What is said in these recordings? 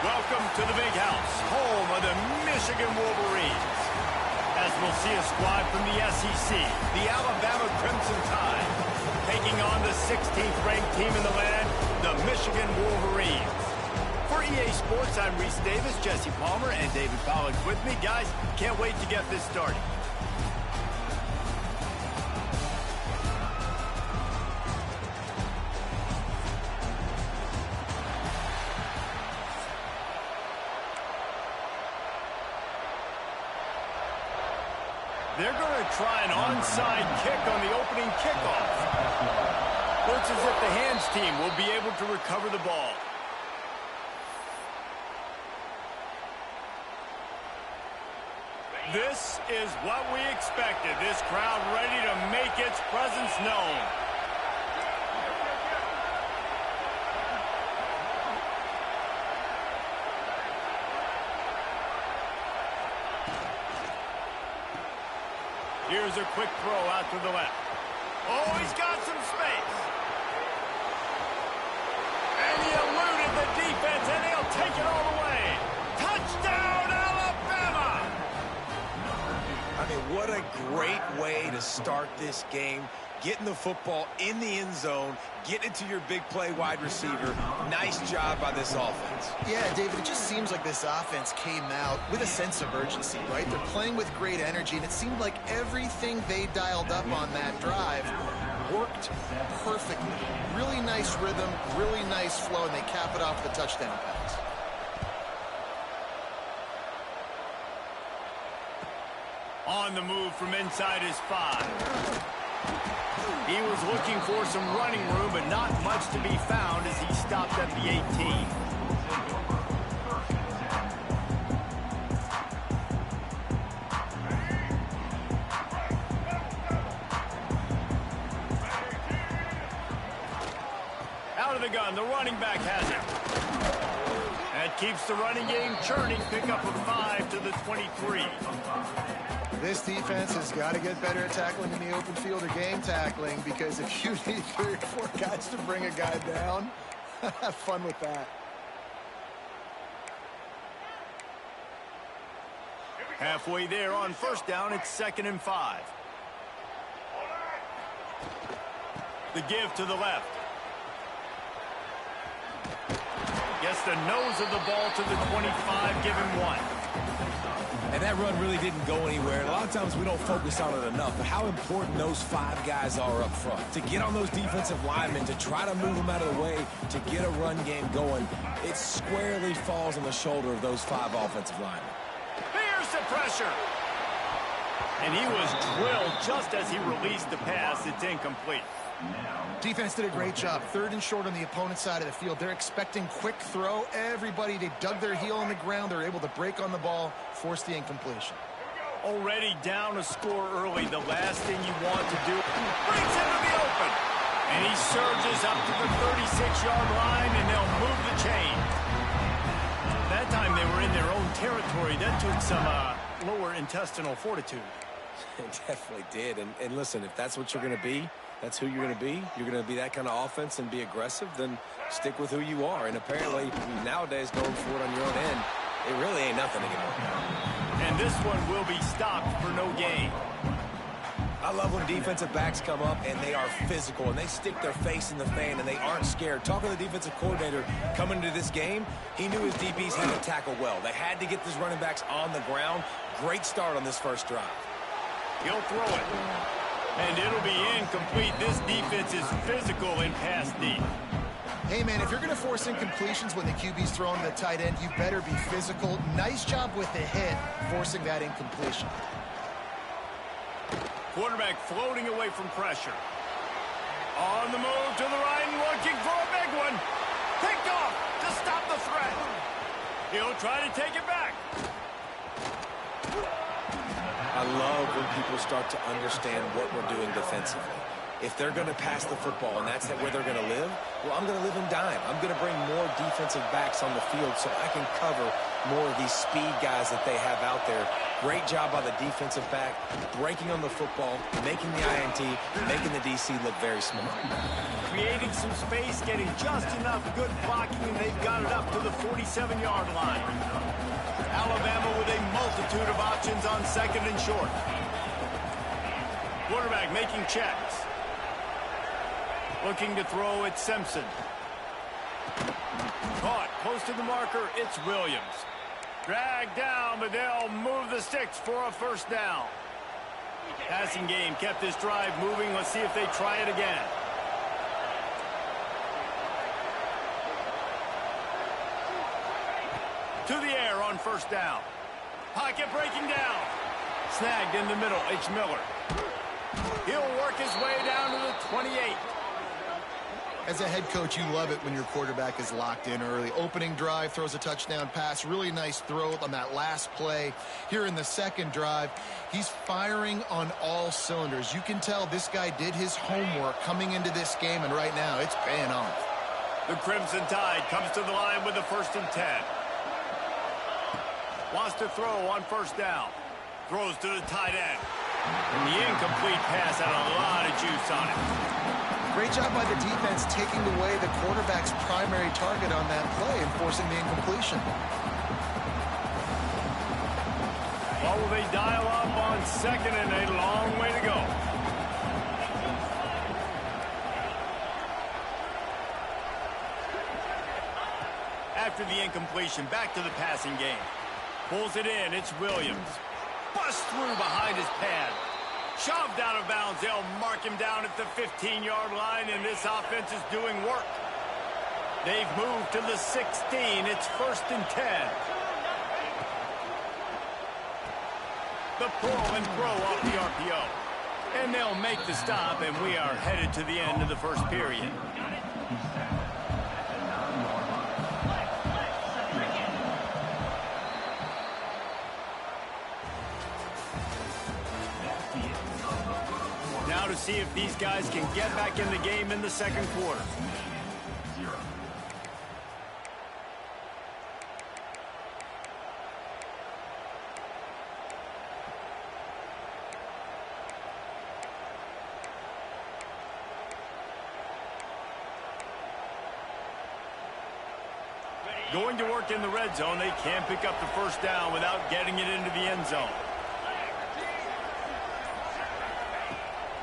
Welcome to the Big House, home of the Michigan Wolverines. As we'll see a squad from the SEC, the Alabama Crimson Tide, taking on the 16th ranked team in the land, the Michigan Wolverines. For EA Sports, I'm Reese Davis, Jesse Palmer, and David Pollack with me. Guys, can't wait to get this started. They're going to try an onside kick on the opening kickoff. Looks as if the hands team will be able to recover the ball. This is what we expected. This crowd ready to make its presence known. Here's a quick throw out to the left. Oh, he's got some space. And he eluded the defense, and he'll take it all the way. Touchdown, Alabama! I mean, what a great way to start this game. Getting the football in the end zone, getting it to your big play wide receiver. Nice job by this offense. Yeah, David, it just seems like this offense came out with a sense of urgency, right? They're playing with great energy, and it seemed like everything they dialed up on that drive worked perfectly. Really nice rhythm, really nice flow, and they cap it off with a touchdown pass. On the move from inside his 5. He was looking for some running room, but not much to be found as he stopped at the 18. Out of the gun, the running back has it. That keeps the running game churning. Pick up a 5 to the 23. This defense has got to get better at tackling in the open field or game tackling, because if you need 3 or 4 guys to bring a guy down, have fun with that. Halfway there on first down, it's 2nd and 5. The give to the left. Gets the nose of the ball to the 25, give him 1. And that run really didn't go anywhere. A lot of times we don't focus on it enough, but how important those 5 guys are up front. To get on those defensive linemen, to try to move them out of the way, to get a run game going, it squarely falls on the shoulder of those 5 offensive linemen. Here's the pressure. And he was drilled just as he released the pass. It's incomplete. Defense did a great job. 3rd and short on the opponent's side of the field. They're expecting quick throw. Everybody, they dug their heel on the ground. They're able to break on the ball, force the incompletion. Already down a score early. The last thing you want to do, brings into the open. And he surges up to the 36-yard line, and they'll move the chain. That time they were in their own territory. That took some lower intestinal fortitude. It definitely did. And listen, if that's what you're going to be, that's who you're going to be. You're going to be that kind of offense and be aggressive, then stick with who you are. And apparently, nowadays, going for it on your own end, it really ain't nothing anymore. And this one will be stopped for no gain. I love when defensive backs come up and they are physical and they stick their face in the fan and they aren't scared. Talking to the defensive coordinator coming into this game, he knew his DBs had to tackle well. They had to get these running backs on the ground. Great start on this first drive. He'll throw it. And it'll be incomplete. This defense is physical in pass deep. Hey, man, if you're going to force incompletions when the QB's throwing the tight end, you better be physical. Nice job with the hit, forcing that incompletion. Quarterback floating away from pressure. On the move to the right and looking for a big one. Picked off to stop the threat. He'll try to take it back. I love when people start to understand what we're doing defensively. If they're going to pass the football and that's where they're going to live, well, I'm going to live in dime. I'm going to bring more defensive backs on the field so I can cover more of these speed guys that they have out there Great job by the defensive back, breaking on the football, making the INT, making the DC look very smart. Creating some space, getting just enough good blocking, and they've got it up to the 47-yard line. Alabama with a multitude of options on second and short. Quarterback making checks. Looking to throw at Simpson. Caught close to the marker, it's Williams. Dragged down, but they'll move the sticks for a first down. Passing game kept this drive moving. Let's see if they try it again. To the air on first down. Pocket breaking down. Snagged in the middle, it's Miller. He'll work his way down to the 28. As a head coach, you love it when your quarterback is locked in early. Opening drive, throws a touchdown pass. Really nice throw on that last play. Here in the second drive, he's firing on all cylinders. You can tell this guy did his homework coming into this game, and right now it's paying off. The Crimson Tide comes to the line with the 1st and 10. Wants to throw on first down. Throws to the tight end. And the incomplete pass had a lot of juice on it. Great job by the defense taking away the quarterback's primary target on that play and forcing the incompletion. Well, will they dial up on second and a long way to go? After the incompletion, back to the passing game. Pulls it in, it's Williams. Bust through behind his pad. Shoved out of bounds. They'll mark him down at the 15-yard line, and this offense is doing work. They've moved to the 16. It's 1st and 10. The pull and throw off the RPO. And they'll make the stop, and we are headed to the end of the first period. Now to see if these guys can get back in the game in the second quarter. Going to work in the red zone. They can't pick up the first down without getting it into the end zone.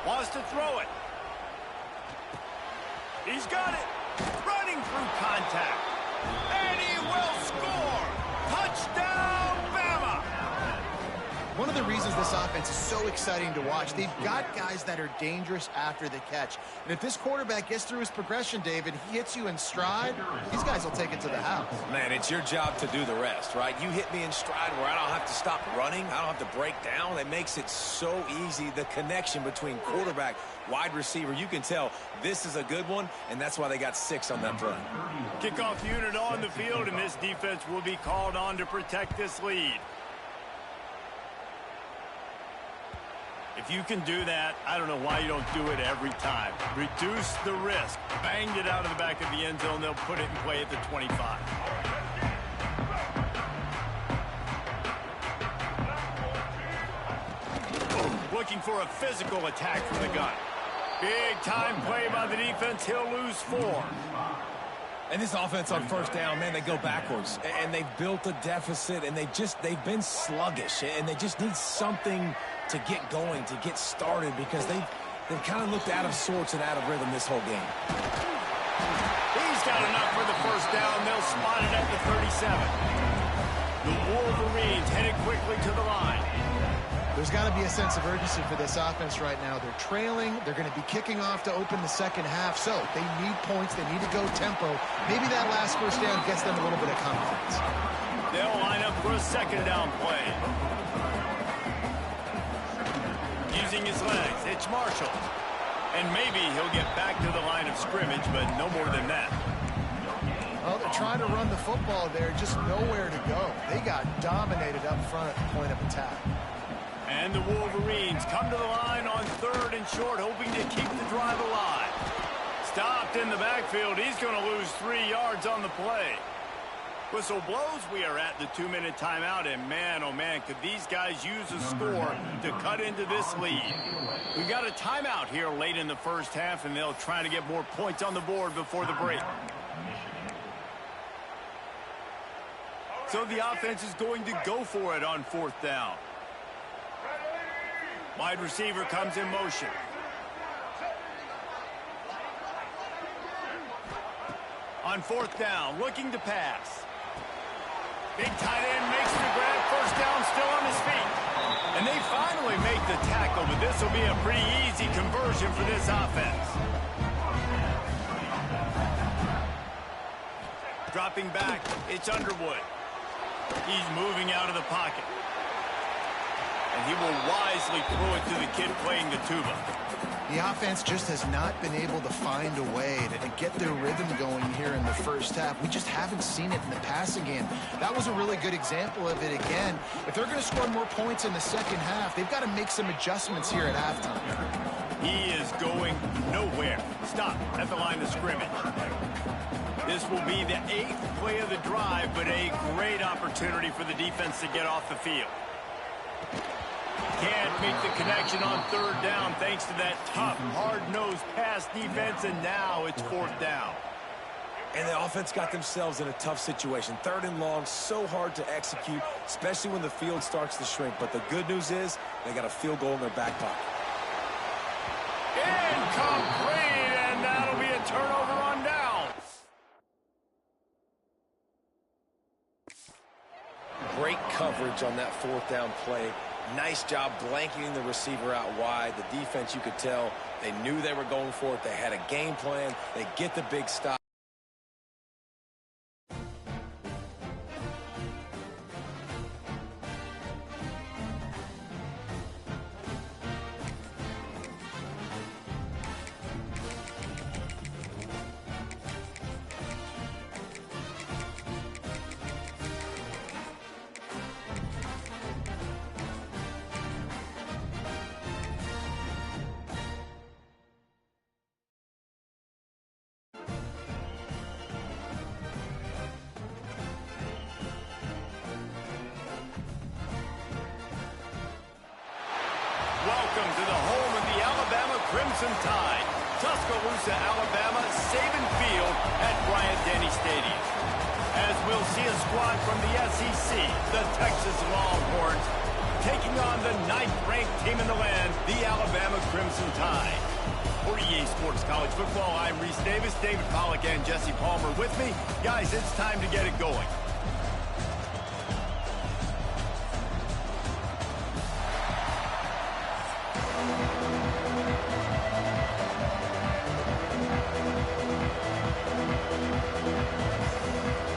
Wants to throw it. He's got it. Running through contact. And he will score. Touchdown, Bama. One of the reasons this offense is so exciting to watch, they've got guys that are dangerous after the catch. And if this quarterback gets through his progression, David, he hits you in stride, these guys will take it to the house. Man, it's your job to do the rest, right? You hit me in stride where I don't have to stop running. I don't have to break down. It makes it so easy. The connection between quarterback, wide receiver, you can tell this is a good one, and that's why they got 6 on that run. Kickoff unit on the field, and this defense will be called on to protect this lead. If you can do that, I don't know why you don't do it every time. Reduce the risk. Banged it out of the back of the end zone. They'll put it in play at the 25. Looking for a physical attack from the gun. Big time play by the defense. He'll lose 4. And this offense on first down, man, they go backwards. And they've built a deficit, and they've been sluggish. And they just need something to get going, to get started, because they've kind of looked out of sorts and out of rhythm this whole game. He's got enough for the first down. They'll spot it at the 37. The Wolverines headed quickly to the line. There's got to be a sense of urgency for this offense right now. They're trailing. They're going to be kicking off to open the second half. So they need points. They need to go tempo. Maybe that last first down gets them a little bit of confidence. They'll line up for a second down play. Using his legs, it's Marshall. And maybe he'll get back to the line of scrimmage, but no more than that. Well, they're trying to run the football there, just nowhere to go. They got dominated up front at the point of attack. And the Wolverines come to the line on 3rd and short, hoping to keep the drive alive. Stopped in the backfield. He's going to lose 3 yards on the play. Whistle blows, we are at the 2-minute timeout, and man, oh man, could these guys use a score to cut into this lead. We've got a timeout here late in the first half, and they'll try to get more points on the board before the break. So the offense is going to go for it on 4th down. Wide receiver comes in motion. On 4th down, looking to pass. Big tight end makes the grab, first down, still on his feet. And they finally make the tackle, but this will be a pretty easy conversion for this offense. Dropping back, it's Underwood. He's moving out of the pocket. And he will wisely throw it to the kid playing the tuba. The offense just has not been able to find a way to get their rhythm going here in the first half. We just haven't seen it in the passing game. That was a really good example of it again. If they're going to score more points in the second half, they've got to make some adjustments here at halftime. He is going nowhere. Stop at the line of scrimmage. This will be the 8th play of the drive, but a great opportunity for the defense to get off the field. Can't make the connection on 3rd down thanks to that tough, hard-nosed pass defense, and now it's 4th down. And the offense got themselves in a tough situation. 3rd and long, so hard to execute, especially when the field starts to shrink. But the good news is they got a field goal in their back pocket. Incomplete, and that'll be a turnover on downs. Great coverage on that 4th down play. Nice job blanketing the receiver out wide. The defense, you could tell, they knew they were going for it. They had a game plan. They get the big stop. Welcome to the home of the Alabama Crimson Tide, Tuscaloosa, Alabama, Saban Field at Bryant-Denny Stadium. As we'll see a squad from the SEC, the Texas Longhorns, taking on the 9th-ranked team in the land, the Alabama Crimson Tide. For EA Sports College Football, I'm Reese Davis, David Pollack, and Jesse Palmer with me. Guys, it's time to get it going.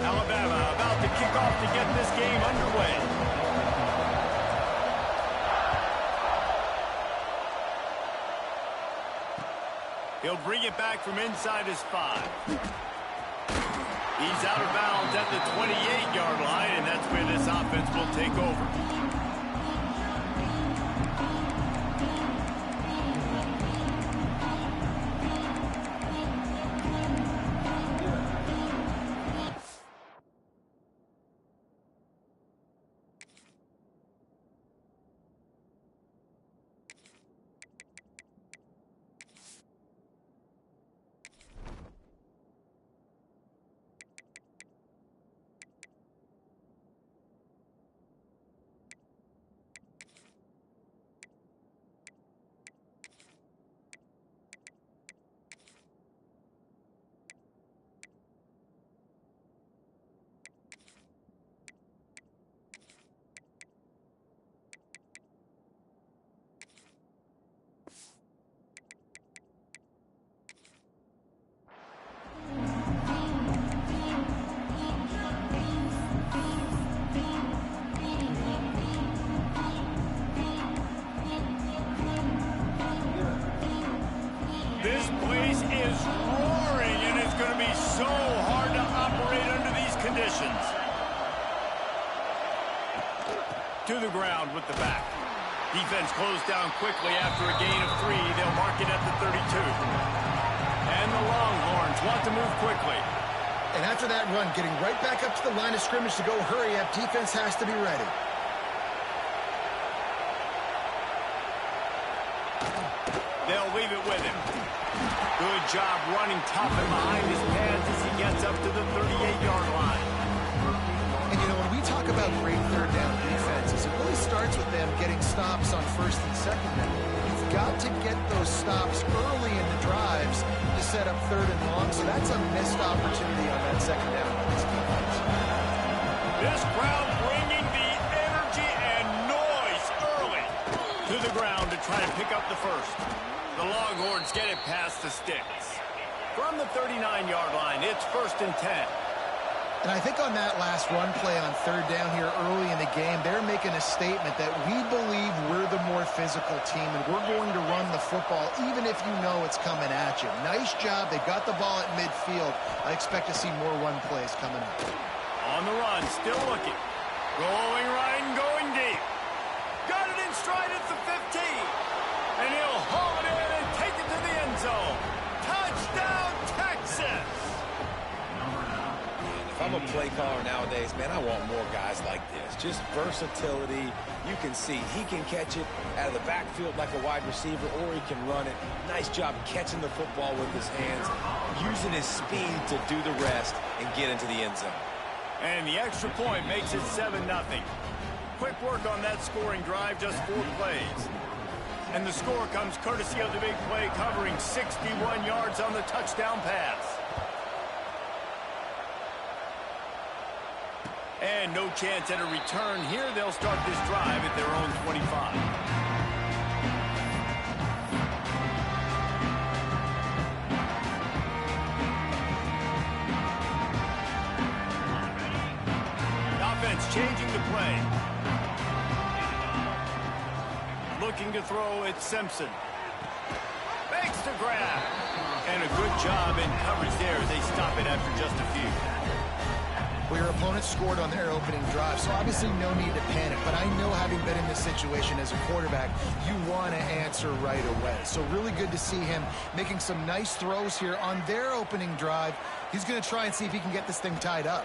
Alabama about to kick off to get this game underway. He'll bring it back from inside his 5. He's out of bounds at the 28-yard line, and that's where this offense will take over. This place is roaring, and it's going to be so hard to operate under these conditions. To the ground with the back. Defense closed down quickly after a gain of 3. They'll mark it at the 32. And the Longhorns want to move quickly. And after that run, getting right back up to the line of scrimmage to go hurry up, defense has to be ready. They'll leave it with him. Good job running tough and behind his pads as he gets up to the 38-yard line. And, you know, when we talk about great third down defenses, it really starts with them getting stops on first and second down. You've got to get those stops early in the drives to set up third and long, so that's a missed opportunity on that second down by this defense. This crowd bringing the energy and noise early to the ground to try to pick up the first. The Longhorns get it past the sticks. From the 39-yard line, it's 1st and 10. And I think on that last run play on third down here early in the game, they're making a statement that we believe we're the more physical team and we're going to run the football even if you know it's coming at you. Nice job. They got the ball at midfield. I expect to see more run plays coming up. On the run, still looking. Rolling right and going deep. Got it in stride at the 15. And he'll haul it in and take it to the end zone. Touchdown, Texas! If I'm a play caller nowadays, man, I want more guys like this. Just versatility. You can see he can catch it out of the backfield like a wide receiver, or he can run it. Nice job catching the football with his hands, using his speed to do the rest and get into the end zone. And the extra point makes it 7-0. Quick work on that scoring drive, just 4 plays. And the score comes courtesy of the big play covering 61 yards on the touchdown pass. And no chance at a return here. They'll start this drive at their own 25. Offense changing the play. Looking to throw, it's Simpson. Makes the grab. And a good job in coverage there. They stop it after just a few. Well, your opponent scored on their opening drive, so obviously no need to panic. But I know, having been in this situation as a quarterback, you want to answer right away. So really good to see him making some nice throws here on their opening drive. He's going to try and see if he can get this thing tied up.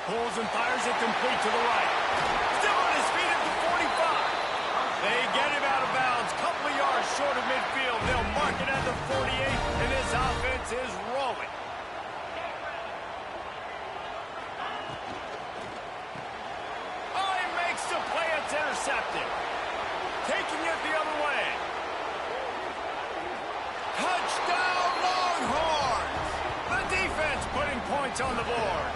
Pulls and fires it complete to the right. Still on his feet at the 45. They get him out of bounds. Couple of yards short of midfield. They'll mark it at the 48, and this offense is rolling. Oh, he makes the play. It's intercepted. Taking it the other way. Touchdown, Longhorns! The defense putting points on the board.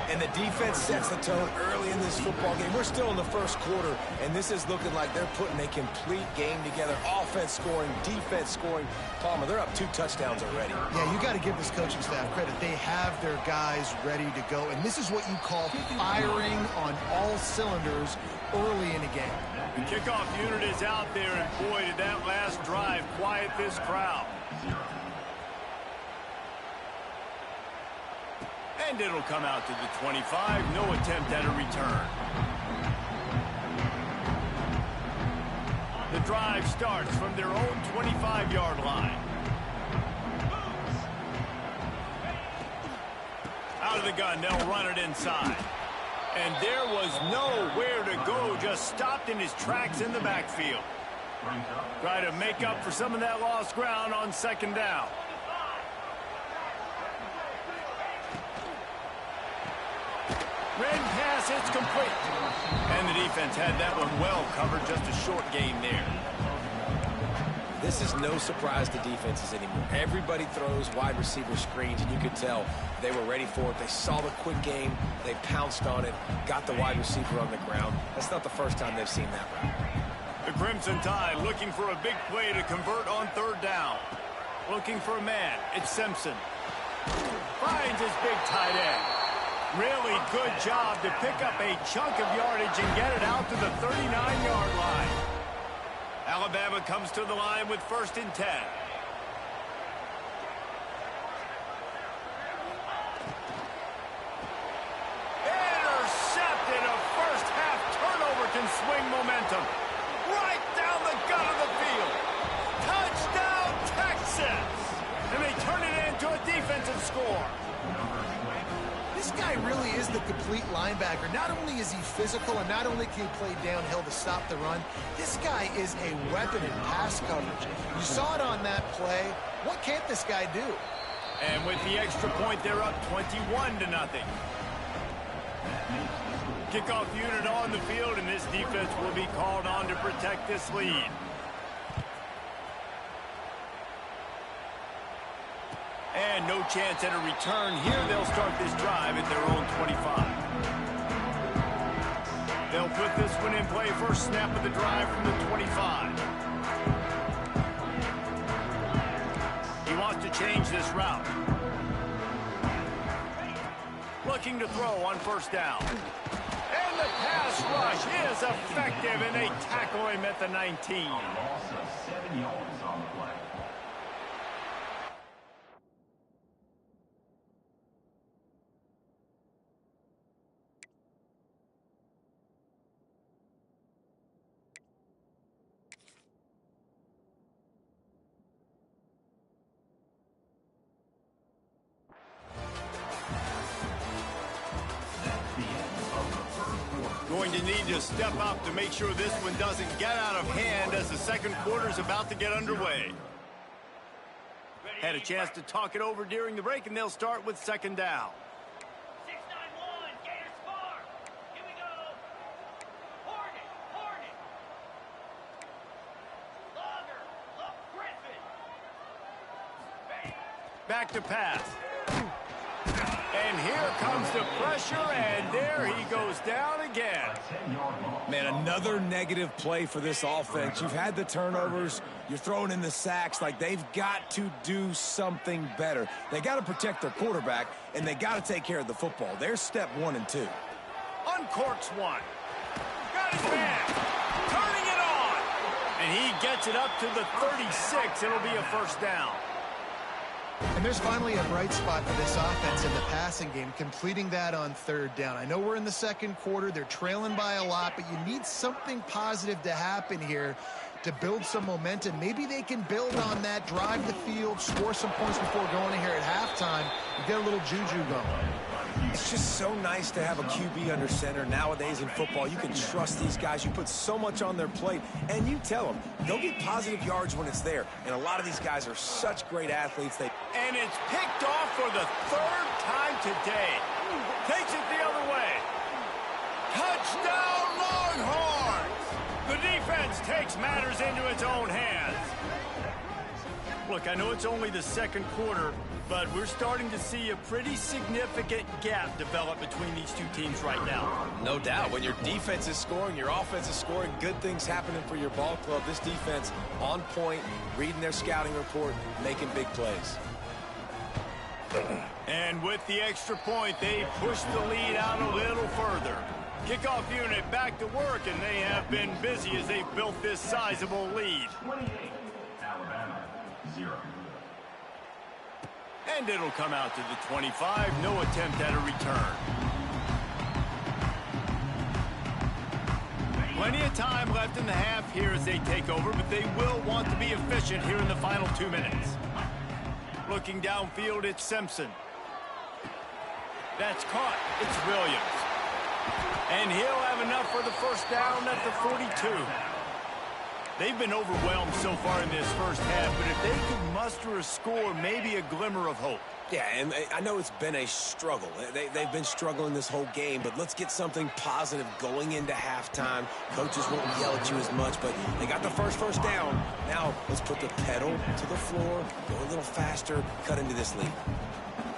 And the defense sets the tone early in this football game. We're still in the first quarter, and this is looking like they're putting a complete game together. Offense scoring, defense scoring. Palmer, they're up 2 touchdowns already. Yeah, you got to give this coaching staff credit. They have their guys ready to go, and this is what you call firing on all cylinders early in a game. The kickoff unit is out there, and boy, did that last drive quiet this crowd. And it'll come out to the 25. No attempt at a return. The drive starts from their own 25-yard line. Out of the gun, they'll run it inside. And there was nowhere to go, just stopped in his tracks in the backfield. Try to make up for some of that lost ground on second down. Red pass, it's complete. And the defense had that one well covered, just a short gain there. This is no surprise to defenses anymore. Everybody throws wide receiver screens, and you could tell they were ready for it. They saw the quick game. They pounced on it, got the wide receiver on the ground. That's not the first time they've seen that route. The Crimson Tide looking for a big play to convert on third down. Looking for a man. It's Simpson. Finds his big tight end. Really good job to pick up a chunk of yardage and get it out to the 39-yard line. Alabama comes to the line with 1st and 10. Intercepted. A first-half turnover can swing momentum. Right down the gut of the field. Touchdown, Texas! And they turn it into a defensive score. the complete linebacker. Not only is he physical and not only can he play downhill to stop the run, this guy is a weapon in pass coverage. You saw it on that play. What can't this guy do? And with the extra point, they're up 21-0. Kickoff unit on the field, and this defense will be called on to protect this lead. And no chance at a return here. They'll start this drive at their own 25. They'll put this one in play. First snap of the drive from the 25. He wants to change this route. Looking to throw on first down. And the pass rush is effective, and they tackle him at the 19. Going to need to step up to make sure this one doesn't get out of hand as the second quarter is about to get underway. Had a chance to talk it over during the break, and they'll start with second down. 6-9-1, Gators far. Here we go. Hornet. Longer. Look, Griffin. Bang. Back to pass. And here comes the pressure, and there he goes down again. Man, another negative play for this offense. You've had the turnovers. You're throwing in the sacks. Like, they've got to do something better. They got to protect their quarterback, and they got to take care of the football. There's step 1 and 2. Uncorks one. Got his man. Turning it on. And he gets it up to the 36. It'll be a first down. And there's finally a bright spot for this offense in the passing game, completing that on third down. I know we're in the second quarter. They're trailing by a lot, but you need something positive to happen here to build some momentum. Maybe they can build on that, drive the field, score some points before going in here at halftime. You get a little juju going. It's just so nice to have a QB under center. Nowadays in football, you can trust these guys. You put so much on their plate, and you tell them, go get positive yards when it's there. And a lot of these guys are such great athletes. And it's picked off for the third time today. Takes it the other way. Touchdown, Longhorns! The defense takes matters into its own hands. Look, I know it's only the second quarter, but we're starting to see a pretty significant gap develop between these two teams right now. No doubt. When your defense is scoring, your offense is scoring, good things happening for your ball club. This defense on point, reading their scouting report, making big plays. And with the extra point, they push the lead out a little further. Kickoff unit back to work, and they have been busy as they've built this sizable lead. 28, Alabama, 0. And it'll come out to the 25. No attempt at a return. Plenty of time left in the half here as they take over, but they will want to be efficient here in the final 2 minutes. Looking downfield, it's Simpson. That's caught. It's Williams. And he'll have enough for the first down at the 42. They've been overwhelmed so far in this first half, but if they could muster a score, maybe a glimmer of hope. Yeah, and I know it's been a struggle. They've been struggling this whole game, but let's get something positive going into halftime. Coaches won't yell at you as much, but they got the first down. Now let's put the pedal to the floor, go a little faster, cut into this lead.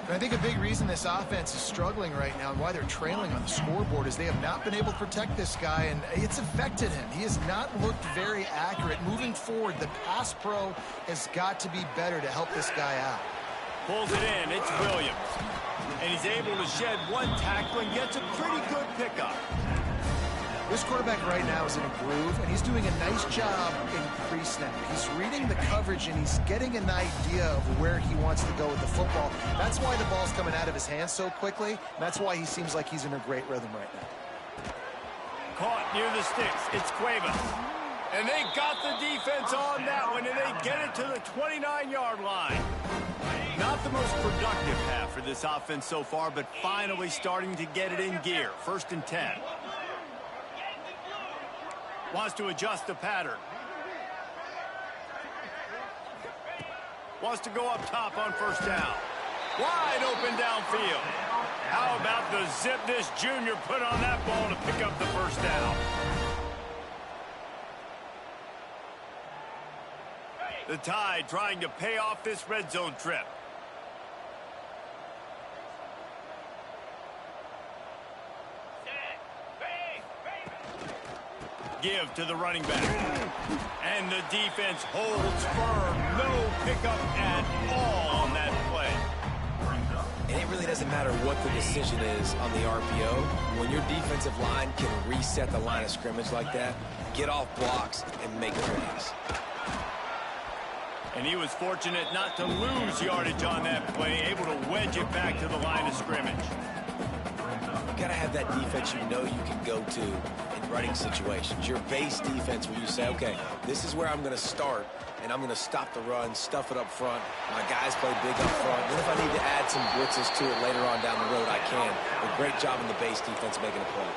I think a big reason this offense is struggling right now and why they're trailing on the scoreboard is they have not been able to protect this guy, and it's affected him. He has not looked very accurate. Moving forward, the pass pro has got to be better to help this guy out. Pulls it in. It's Williams. And he's able to shed one tackle and gets a pretty good pickup. This quarterback right now is in a groove, and he's doing a nice job in pre-snap. He's reading the coverage, and he's getting an idea of where he wants to go with the football. That's why the ball's coming out of his hands so quickly. And that's why he seems like he's in a great rhythm right now. Caught near the sticks. It's Cuevas. And they got the defense on that one, and they get it to the 29-yard line. Not the most productive half for this offense so far, but finally starting to get it in gear. 1st and 10. Wants to adjust the pattern. Wants to go up top on 1st down. Wide open downfield. How about the zip this junior put on that ball to pick up the 1st down? The Tide trying to pay off this red zone trip. Give to the running back. And the defense holds firm. No pickup at all on that play. And it really doesn't matter what the decision is on the RPO. When your defensive line can reset the line of scrimmage like that, get off blocks and make plays. And he was fortunate not to lose yardage on that play, able to wedge it back to the line of scrimmage. You got to have that defense you know you can go to in running situations. Your base defense where you say, okay, this is where I'm going to start, and I'm going to stop the run, stuff it up front. My guys play big up front. Then if I need to add some blitzes to it later on down the road, I can. But great job in the base defense making a play.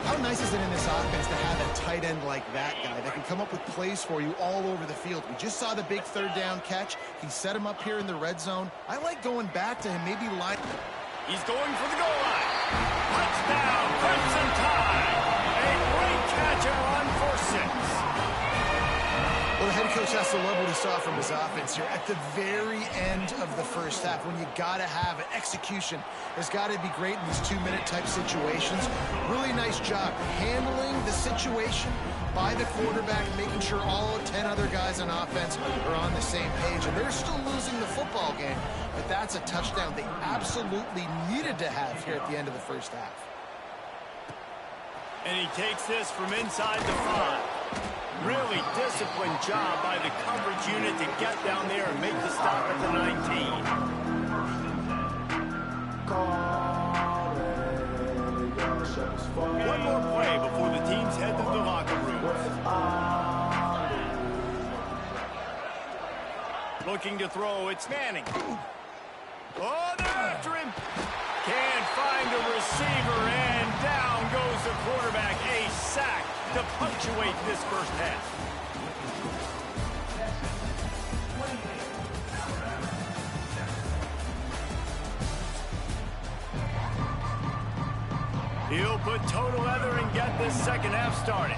How nice is it in this offense to have a tight end like that guy that can come up with plays for you all over the field? We just saw the big 3rd down catch. He set him up here in the red zone. I like going back to him, maybe line. He's going for the goal line. Touchdown, Crimson Tide. A great catch and run for 6. Well, the head coach has to love what he saw from his offense here at the very end of the 1st half when you got to have an execution. It's got to be great in these 2-minute type situations. Really nice job handling the situation by the quarterback, making sure all 10 other guys on offense are on the same page. And they're still losing the football game, but that's a touchdown they absolutely needed to have here at the end of the 1st half. And he takes this from inside the 5. Really disciplined job by the coverage unit to get down there and make the stop at the 19. One more play before the teams head to the locker room. Looking to throw, it's Manning. Oh, they're after him. Can't find a receiver, and down goes the quarterback. A sack to punctuate this 1st half. He'll put total leather and get this 2nd half started.